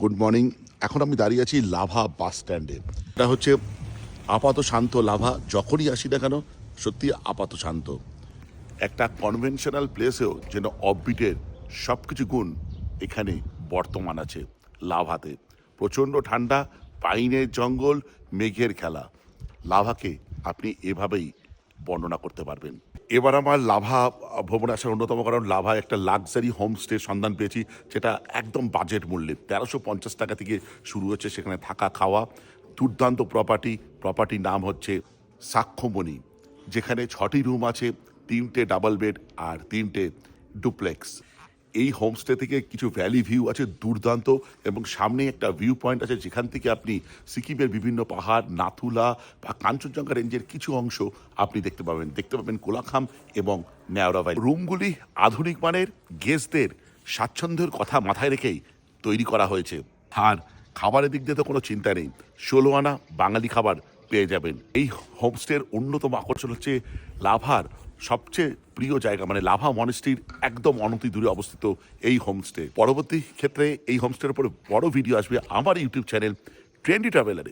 Good morning. এখন আমি দাঁড়িয়ে আছি লাভা বাস স্ট্যান্ডে। এটা হচ্ছে আপাত শান্ত লাভা। যখনই আসি না কেন সত্যি আপাত শান্ত। একটা কনভেনশনাল প্লেসেও যেন অফবিটের সব কিছু গুণ এখানে বর্তমান আছে লাভাতে। প্রচণ্ড ঠান্ডা, পাইনের জঙ্গল, মেঘের খেলা। লাভাকে আপনি এভাবেই বর্ণনা করতে পারবেন। এবার আমার লাভা ভ্রমণে আসার অন্যতম কারণ লাভা একটা লাক্সারি হোমস্টের সন্ধান পেয়েছি, যেটা একদম বাজেট মূল্যে 1350 টাকা থেকে শুরু হচ্ছে সেখানে থাকা খাওয়া। দুর্দান্ত প্রপার্টির নাম হচ্ছে সাক্ষ্যমণি, যেখানে 6টি রুম আছে, 3টে ডাবল বেড আর 3টে ডুপ্লেক্স। এই হোমস্টে থেকে কিছু ভ্যালি ভিউ আছে দুর্দান্ত, এবং সামনে একটা ভিউ পয়েন্ট আছে যেখান থেকে আপনি সিকিমের বিভিন্ন পাহাড়, নাথুলা বা কাঞ্চনজঙ্ঘা রেঞ্জের কিছু অংশ আপনি দেখতে পাবেন কোলাখাম এবং ন্যাওরা ভ্যালি। রুমগুলি আধুনিক মানের, গেস্টদের স্বাচ্ছন্দ্যের কথা মাথায় রেখেই তৈরি করা হয়েছে। আর খাবারের দিক দিয়ে তো কোনো চিন্তা নেই, 16 আনা বাঙালি খাবার পেয়ে যাবেন। এই হোমস্টের অন্যতম আকর্ষণ হচ্ছে লাভার সবচেয়ে প্রিয় জায়গা, মানে লাভা মনেস্ট্রির একদম অনতি দূরে অবস্থিত এই হোমস্টে। পরবর্তী ক্ষেত্রে এই হোমস্টের উপরে বড় ভিডিও আসবে আমার ইউটিউব চ্যানেল ট্রেন্ডি ট্রাভেলারে।